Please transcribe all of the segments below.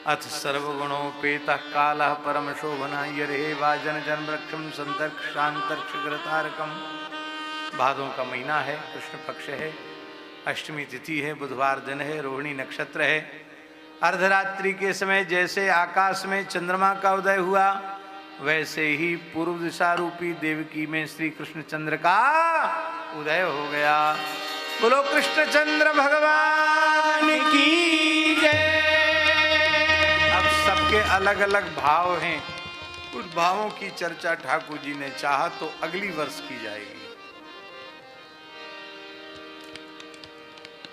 अथ सर्वगुणोपेतः कालः परम शोभना यरे वाजन जन्मरक्षम संतर्क्षांतर्क्षतारकम। भादों का महीना है, कृष्ण पक्ष है, अष्टमी तिथि है, बुधवार दिन है, रोहिणी नक्षत्र है। अर्धरात्रि के समय जैसे आकाश में चंद्रमा का उदय हुआ, वैसे ही पूर्व दिशा रूपी देवकी में श्री कृष्णचंद्र का उदय हो गया। बोलो कृष्णचंद्र भगवान की जय। अब सबके अलग अलग भाव हैं, उस भावों की चर्चा ठाकुर जी ने चाहा तो अगली वर्ष की जाएगी।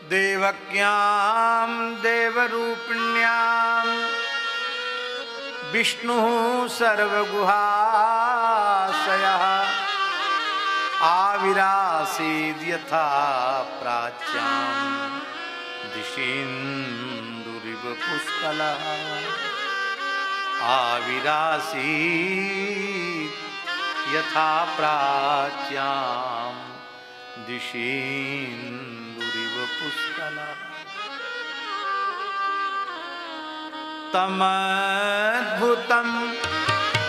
देवक्यां देवरूपिण्यां विष्णुः सर्वगुहाशयः आविरासीद् यथा प्राच्यां दिशीन्दुरिव पुष्कलः। आविरासीद् यथा प्राच्यां दिशीन्दुरिव पुष्कलः। तमद्भुतं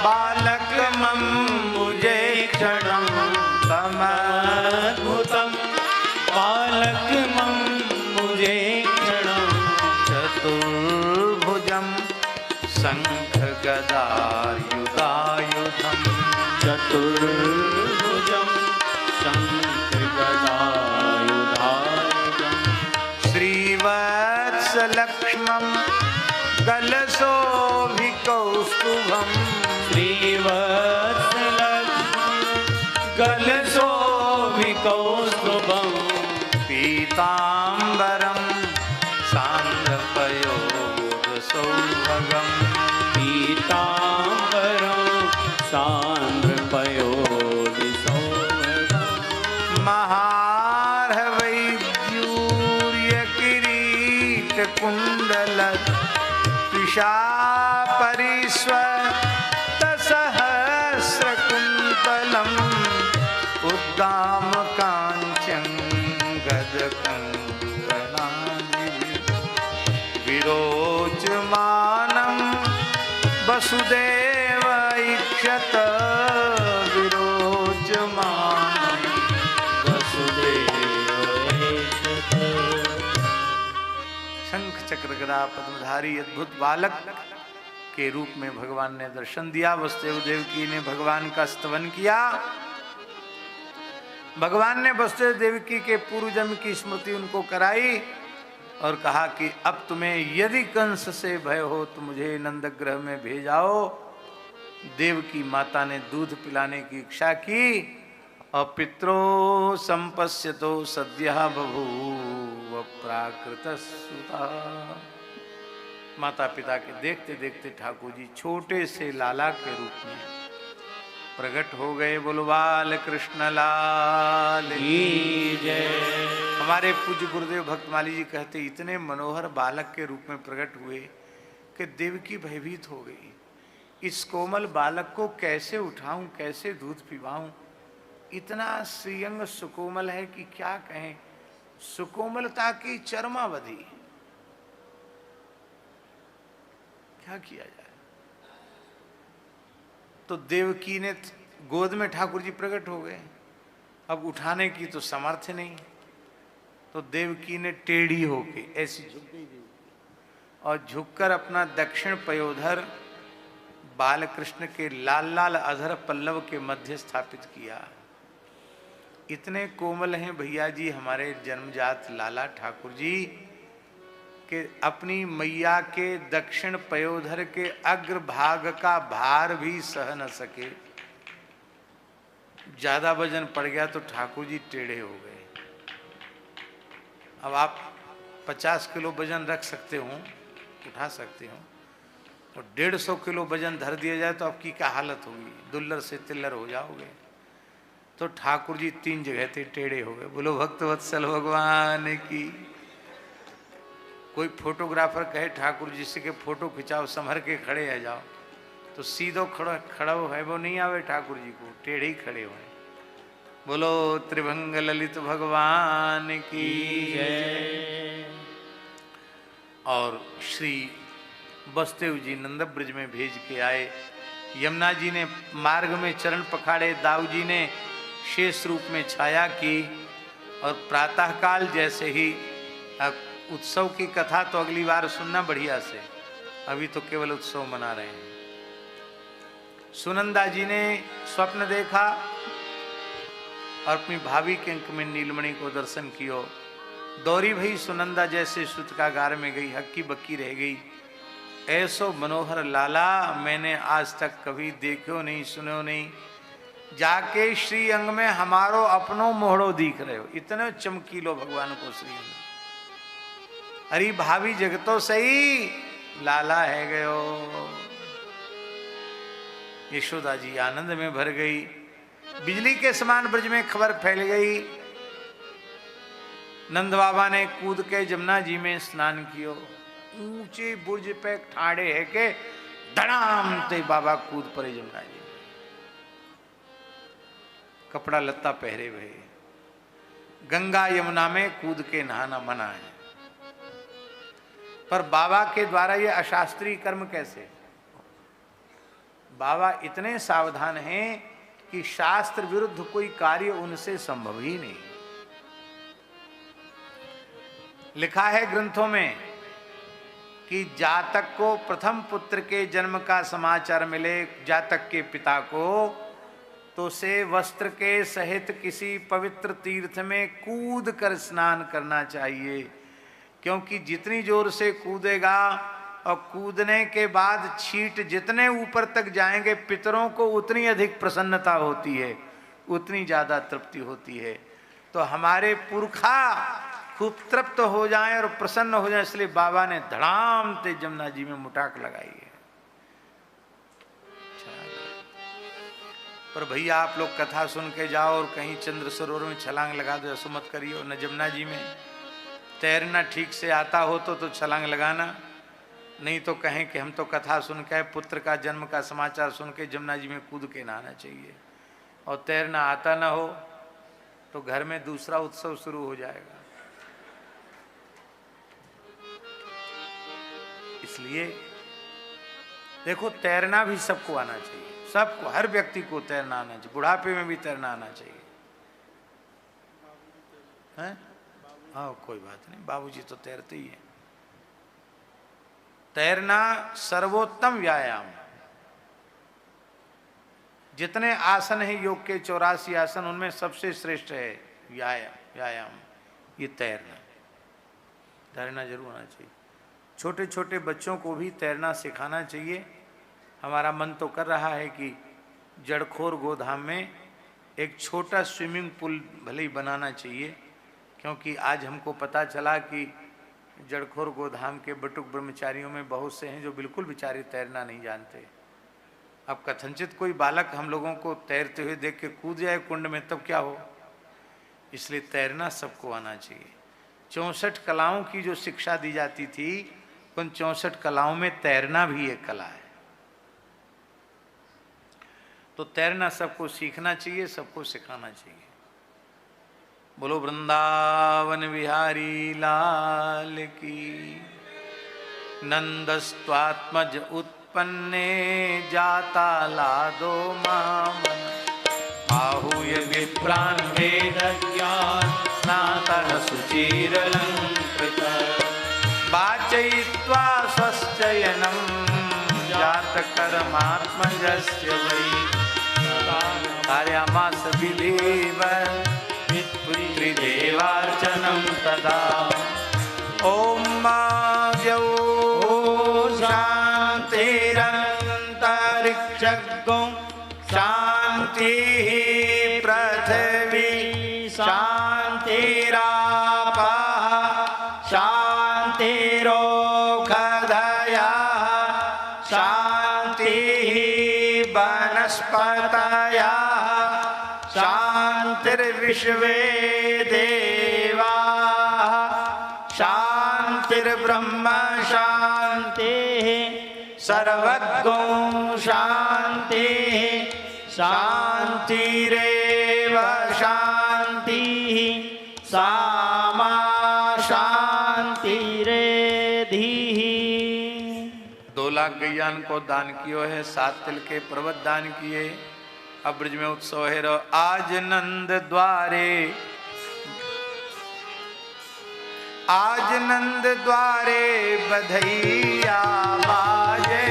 बालकमं मुझे क्षणं, तमद्भुतं बालकमं मुझे क्षणं। चतुर्भुजं शङ्खगदायुधायुधं, चतुर्भुजं शङ्खगदायुधायुधं। श्रीवत्सलक्ष्मं गलशोभिकौस्तुभं, श्रीवत्सलक्ष्मं गलशोभिकौस्तुभं। पीताम्बरं सान्द्रपयोधसौभगं, पीताम्बरं सान्द्रपयोधसौभगं। महार्हवैद्यूर्यकिरीटकुण्डल त्रिशापरिस्वतसहस्रकुन्तलम् उद्दामकाञ्चं गदकङ्कणादिभिः विरोचमानं वसुदेव ऐक्षत, विरोचमानं वसुदेव ऐक्षत। शंख चक्र गदा पद्मधारी अद्भुत बालक के रूप में भगवान ने दर्शन दिया। वसुदेव देवकी ने भगवान का स्तवन किया। भगवान ने वसुदेव देवकी के पूर्व जन्म की स्मृति उनको कराई और कहा कि अब तुम्हें यदि कंस से भय हो तो मुझे नंदगृह में भेजाओ। देवकी माता ने दूध पिलाने की इच्छा की और पित्रो संपश्यतो सद्यः बभूव प्राकृतसुता। माता पिता के देखते देखते ठाकुर जी छोटे से लाला के रूप में प्रकट हो गए। बोलो बाल कृष्ण लाल की जय। हमारे पूज्य गुरुदेव भक्तमाली जी कहते इतने मनोहर बालक के रूप में प्रकट हुए कि देवकी भयभीत हो गई। इस कोमल बालक को कैसे उठाऊं, कैसे दूध पिवाऊं। इतना श्रीअंग सुकोमल है कि क्या कहें, सुकोमलता की चरमावधि। क्या किया जाए। तो देवकी ने गोद में ठाकुर जी प्रकट हो गए। अब उठाने की तो सामर्थ्य नहीं, तो देवकी ने टेढ़ी होके ऐसी झुक गई और झुककर अपना दक्षिण पयोधर बालकृष्ण के लाल लाल अधर पल्लव के मध्य स्थापित किया। इतने कोमल हैं भैया जी हमारे जन्मजात लाला ठाकुर जी कि अपनी मैया के दक्षिण पयोधर के अग्रभाग का भार भी सह न सके। ज्यादा वजन पड़ गया तो ठाकुर जी टेढ़े हो गए। अब आप 50 किलो वजन रख सकते हो, उठा सकते हो, और 150 किलो वजन धर दिया जाए तो आपकी क्या हालत होगी, दुल्लर से तिल्लर हो जाओगे। तो ठाकुर जी 3 जगह थे टेढ़े हो गए। बोलो भक्तवत्सल भगवान की। कोई फोटोग्राफर कहे ठाकुर जी से के फोटो खिंचाओ, संभर के खड़े आ जाओ, तो सीधो खड़ा है वो नहीं आवे ठाकुर जी को, टेढ़े ही खड़े हुए। बोलो त्रिभंग ललित भगवान की जय। और श्री वसुदेव जी नंद ब्रज में भेज के आए। यमुना जी ने मार्ग में चरण पखाड़े, दाऊ जी ने शेष रूप में छाया की। और प्रातःकाल जैसे ही उत्सव की कथा तो अगली बार सुनना बढ़िया से, अभी तो केवल उत्सव मना रहे हैं। सुनंदा जी ने स्वप्न देखा और अपनी भाभी के अंक में नीलमणि को दर्शन कियो। दौरी भई सुनंदा जैसे सूतकागार में गई, हक्की बक्की रह गई। ऐसो मनोहर लाला मैंने आज तक कभी देखो नहीं, सुनो नहीं। जाके श्री अंग में हमारो अपनो मोहड़ो दिख रहे हो, इतने चमकीलो भगवान को श्री अंग। अरे भाभी जगतो सही, लाला है गयो। यशोदा जी आनंद में भर गई। बिजली के समान ब्रज में खबर फैल गई। नंद बाबा ने कूद के जमुना जी में स्नान कियो। ऊंचे बुर्ज पे ठाड़े है के धड़ाम ते बाबा कूद पड़े जमुना जी में। कपड़ा लत्ता पहरे हुए। गंगा यमुना में कूद के नहाना मना है, पर बाबा के द्वारा ये अशास्त्रीय कर्म कैसे? बाबा इतने सावधान हैं कि शास्त्र विरुद्ध कोई कार्य उनसे संभव ही नहीं। लिखा है ग्रंथों में कि जातक को प्रथम पुत्र के जन्म का समाचार मिले, जातक के पिता को, तो उसे वस्त्र के सहित किसी पवित्र तीर्थ में कूद कर स्नान करना चाहिए। क्योंकि जितनी जोर से कूदेगा और कूदने के बाद छींट जितने ऊपर तक जाएंगे, पितरों को उतनी अधिक प्रसन्नता होती है, उतनी ज्यादा तृप्ति होती है। तो हमारे पुरखा खूब तृप्त हो जाएं और प्रसन्न हो जाएं, इसलिए बाबा ने धड़ाम ते जमुना जी में मुटाक लगाई है। पर भैया आप लोग कथा सुन के जाओ और कहीं चंद्र सरोवर में छलांग लगा दो, ऐसा मत करियो। न जमुना जी में तैरना ठीक से आता हो तो छलांग लगाना, नहीं तो कहें कि हम तो कथा सुन के पुत्र का जन्म का समाचार सुन के जमुना जी में कूद के नहाना चाहिए। और तैरना आता ना हो तो घर में दूसरा उत्सव शुरू हो जाएगा। इसलिए देखो, तैरना भी सबको आना चाहिए, सबको, हर व्यक्ति को तैरना आना चाहिए। बुढ़ापे में भी तैरना आना चाहिए, हैं? हाँ, कोई बात नहीं, बाबूजी तो तैरते ही हैं। तैरना सर्वोत्तम व्यायाम। जितने आसन हैं योग के 84 आसन, उनमें सबसे श्रेष्ठ है व्यायाम ये तैरना। तैरना जरूर आना चाहिए। छोटे छोटे बच्चों को भी तैरना सिखाना चाहिए। हमारा मन तो कर रहा है कि जड़खोर गोधाम में एक छोटा स्विमिंग पूल भले ही बनाना चाहिए, क्योंकि आज हमको पता चला कि जड़खोर गोधाम के बटुक ब्रह्मचारियों में बहुत से हैं जो बिल्कुल बेचारे तैरना नहीं जानते। अब कथनचित कोई बालक हम लोगों को तैरते हुए देख के कूद जाए कुंड में, तब क्या हो? इसलिए तैरना सबको आना चाहिए। 64 कलाओं की जो शिक्षा दी जाती थी, उन 64 कलाओं में तैरना भी एक कला है। तो तैरना सबको सीखना चाहिए, सबको सिखाना चाहिए। बोलो वृंदावन बिहारी लाल की। नंदस्त्वात्मज उत्पन्ने जाता लादो मामन। आहूय विप्रान् वेदज्ञान स्नातः सुचिरलंकृत। वाचयित्वा स्वश्चयनं जातकर्मात्मजस्य वै। कार्यामास विधेव पुत्रीदेवार्चनं तदा। ओम द्यौ शान्तिरन्तरिक्षगो शान्तिः पृथिवी शान्तिरापः शान्तिरोषधयः शान्तिः वनस्पतयः शान्तिर्विश्वे देवाः शान्तिर्ब्रह्म शान्तिः सर्वगो शान्तिः शान्तिरेव शान्तिः सामा शान्तिरेधिः। 2 लाख गैयान को दान कियो है, 7 तिल के पर्वत दान किए। अब ब्रज में उत्सव है रो। आज नंद द्वारे, आज नंद द्वारे बधैया बाजे,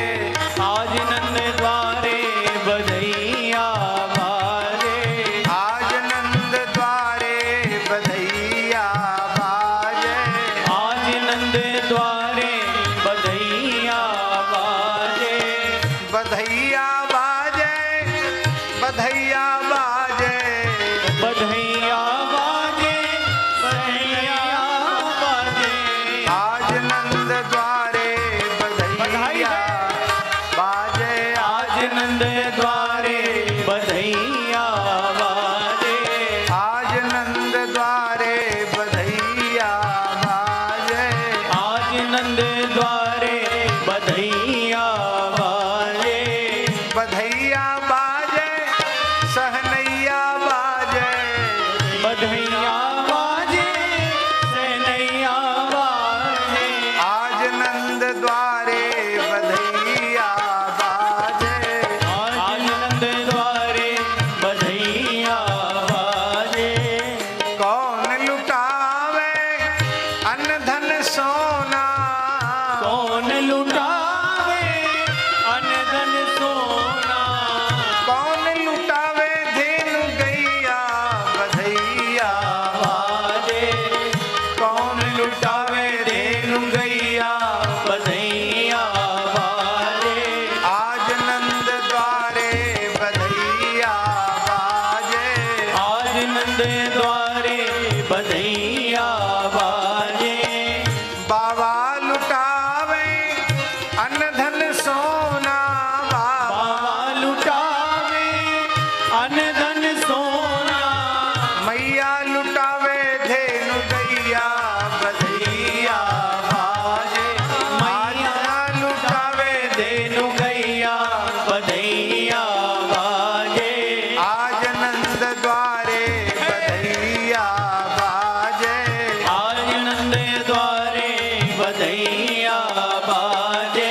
आज नंद द्वारे बधैया बाजे, आज नंद द्वारे बधैया बाजे, आज नंद द्वारे बधैया बाजे, बधैया बाजे, बधैया बाजे, बधैया बाजे, बधैया बाजे, आज नंद द्वारे बधैया बाजे, आज नंद द्वारे बधैया बाजे, आज नंद द्वारे बधैया बाजे, आज नंद द्वारे बधैया बाजे, बधैया बाजे, सहनैया बाजे, बधैया बाजे, सहनैया बाजे, आज नंद द्वारे बधैया बाजे, आज नंद द्वारे बधैया बाजे, कौन लुटावे अन्न धन सोना, कौन लुटावे अन्न धन सोना, कौन लुटावे धेनु गैया बधैया बाजे, कौन लुटावे धेनु गैया, बधैया बाजे, आज नंद द्वारे बधैया बाजे, आज नंद द्वारे बधैया बाजे, बाबा लुटावे अन्न धन सोना, बाबा लुटावे अन्न धन सोना, मैया लुटावे धेनु गैया बधैया बाजे, मैया लुटावे धेनु गैया बधैया बाजे, आज नंद द्वारे बधैया बाजे, आज नंद द्वारे बधैया बाजे,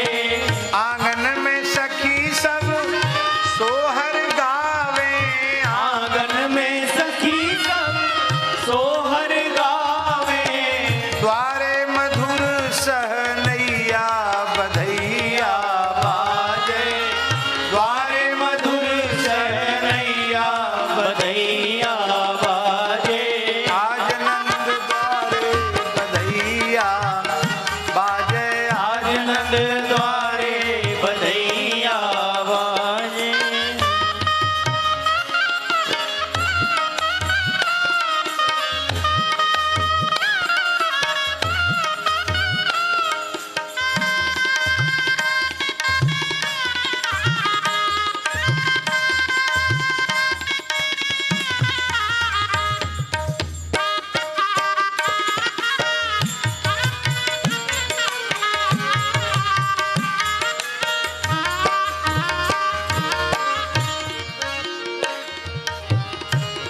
आंगन में सखी सब सोहर गावे, आंगन में सखी सब सोहर गावे, द्वारे मधुर सहनैया बधैया बाजे, द्वारे मधुर सहनैया बधैया बाजे, आज नंद द्वारे बधैया बाजे, आज नंद द्वारे बधैया बाजे,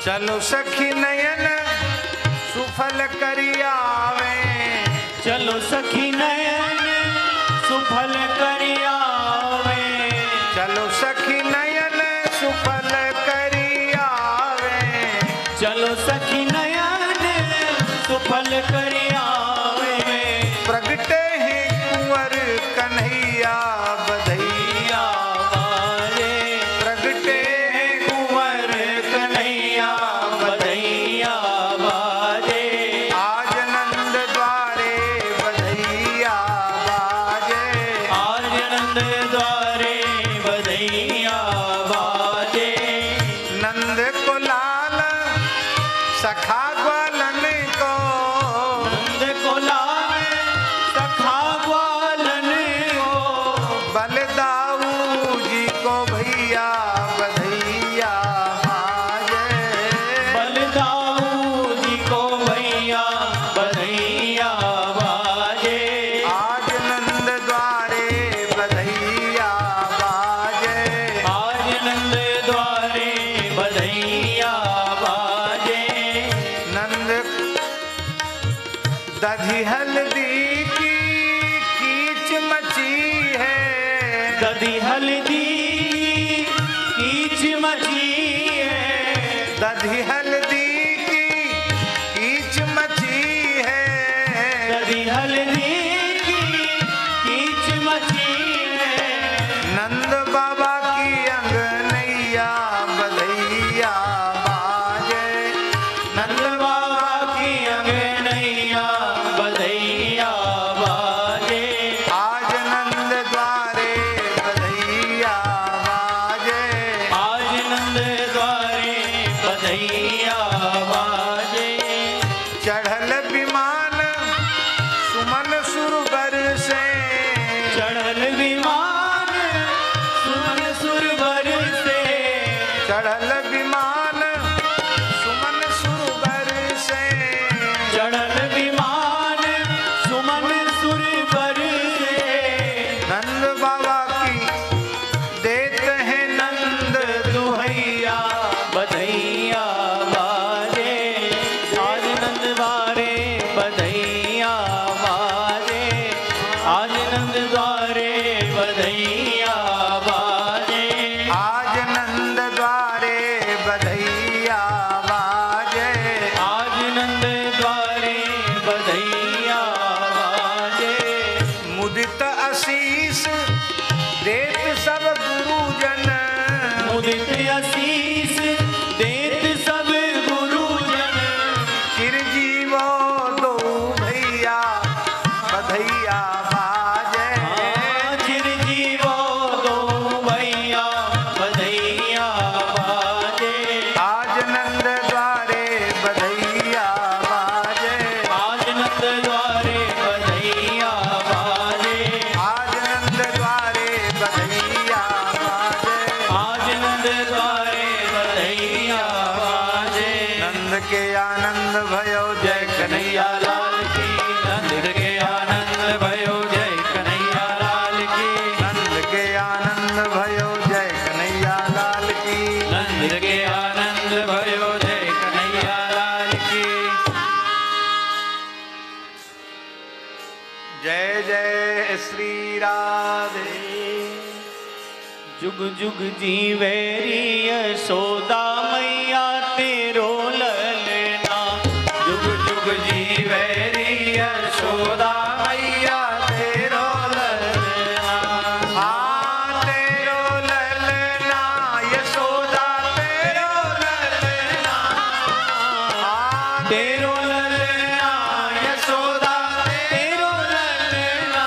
चलो सखी नयन सुफल करियावे, चलो सखी नयन सुफल करियावे, चलो सखी नयन सुफल करियावे, चलो सखी नयन सुफल करियावे, प्रगटे हैं कुंवर कन्हैया बधैया बाजे, प्रगटे हैं कुंवर कन्हैया बधैया बाजे, आज नंद द्वारे बधैया बाजे, आज नंद द्वारे बधैया बाजे, नंद को लाल सखा ग्वालन को, नंद को लाल सखा ग्वालन को, बलदाऊ जी को भैया बधैया बाजे, बलदाऊ जी को भैया बधैया बाजे, आज नंद द्वारे बधैया दधी हल्दी कीच मची है, दधी हल्दी की कीच मची है, दधी हल्दी की कीच मची है। नंद बाबा की अंगनैया बधैया बाजे, नंद बाबा की अंगनैया बधैया बाजे, आज नंद द्वारे बधैया बाजे, आज नंद द्वारे बधैया बाजे। चढ़ल विमान सुमन सुरबर से, चढ़ल विमान सुमन सुरबर से, चढ़ल विमान सुमन सुरबर से, चढ़ल विमान सुमन सुरबर से। नंद बाबा की देते हैं नंद दुहैया, बधैया बाजे, आज नंद द्वारे बधैया बाजे, आज नंद द्वारे बधैया बाजे, आज नंद द्वारे बधैया बाजे, आज नंद द्वारे बधैया बाजे। मुदित आशीष देत सब गुरुजन, मुदित आशीष देत सब गुरुजन, चिरजीवो दो भैया बधैया बाजे, चिरजीवो दो भैया बधैया बाजे, आज नंद द्वारे बधैया बाजे, आज नंद द्वारे बधैया बाजे, आज नंद द्वारे बधैया बाजे, आज नंद द्वारे बधैया बाजे। नंद के आनंद भयो जय कन्हैया लाल की, नंद के आनंद भयो जय कन्हैया लाल की, नंद के आनंद भयो जय कन्हैया लाल की, नंद के आनंद भयो जय कन्हैया लाल की। जय जय श्री राधे। जुग जुग जीवेरी यशोदा मैया तेरो ललना, जुग जुग जीवेरी यशोदा मैया तेरो ललना, हाँ तेरो ललना यशोदा तेरो ललना, हाँ तेरो ललना यशोदा तेरो ललना,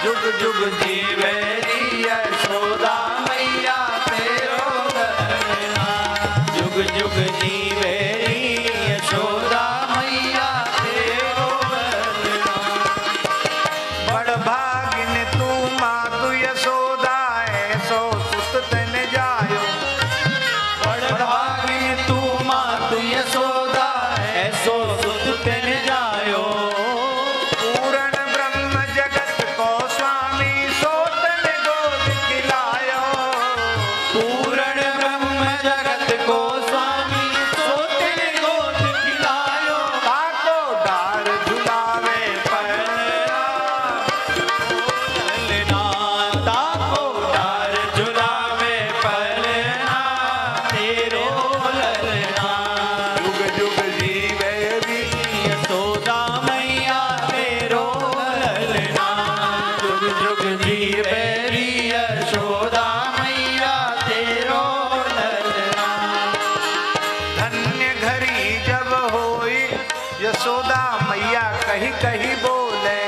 जुग जुग जीवेरी यशोदा मैया तेरो ललना, जुग जुग जीवेरी यशोदा मैया तेरो ललना। बड़ भागिन तू मातु यशोदा ऐसो सुत तन जायो, बड़ भागी तू मातु यशोदा ऐसो सुत तेन जायो, पूर्ण ब्रह्म जगत को स्वामी सोतन गोद खिलायो, पूर्ण ब्रह्म जगत को स्वामी सोते गोद खिलायो, ताको डार झुलावे पलना, ललना ताको डार झुलावे पलना, तेरो ललना, जुग जुग जीवे भी यशोदा मैया तेरो ललना, जुग जुग जीवेरी यशोदा मैया तेरो ललना। धन्य घड़ी जब होई यशोदा मैया कही कही बोले,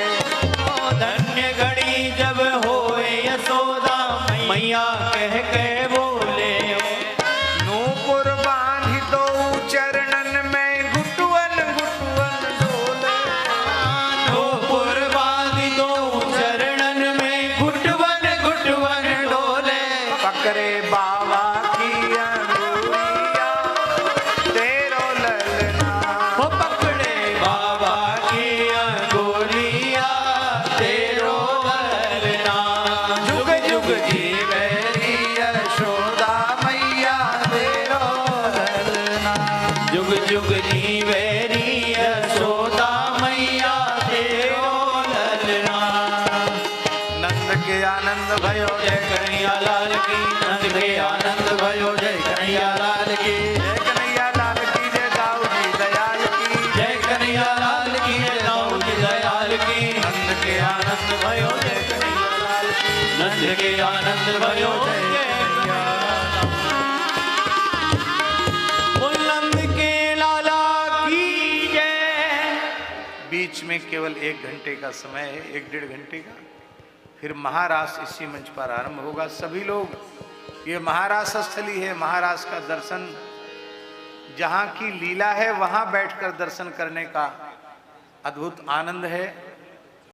धन्य घड़ी जब होए यशोदा मैया कह के बोले, नूपुर बांधी दो चरणन में घुटुअन घुटुअन डोले, नूपुर बांधी दो चरणन में घुटवन घुटवन डोले, पकड़े बाबा की अंगुलिया तेरो ललना, वो पकड़े बाबा की अंगुलिया तेरो ललना, जुग जुग जीवेरी यशोदा मैया तेरो ललना, जुग जुग जीवेरी यशोदा मैया तेरो ललना। नंद के आनंद आनंद भयो जय कन्हैया लाल की। नंद के आनंद भयो जय कन्हैया लाल की। जय कन्हैया लाल की जय दाऊ जी दयाल की। जय कन्हैया लाल की जय दाऊ जी दयाल की। नंद के आनंद भयो जय कन्हैया लाल की। नंद के आनंद भयो जय कन्हैया नंद के लाला की जय। बीच में केवल 1 घंटे का समय है, 1-1.5 घंटे का, फिर महारास इसी मंच पर आरंभ होगा। सभी लोग, ये महारास स्थली है, महारास का दर्शन, जहाँ की लीला है वहाँ बैठकर दर्शन करने का अद्भुत आनंद है।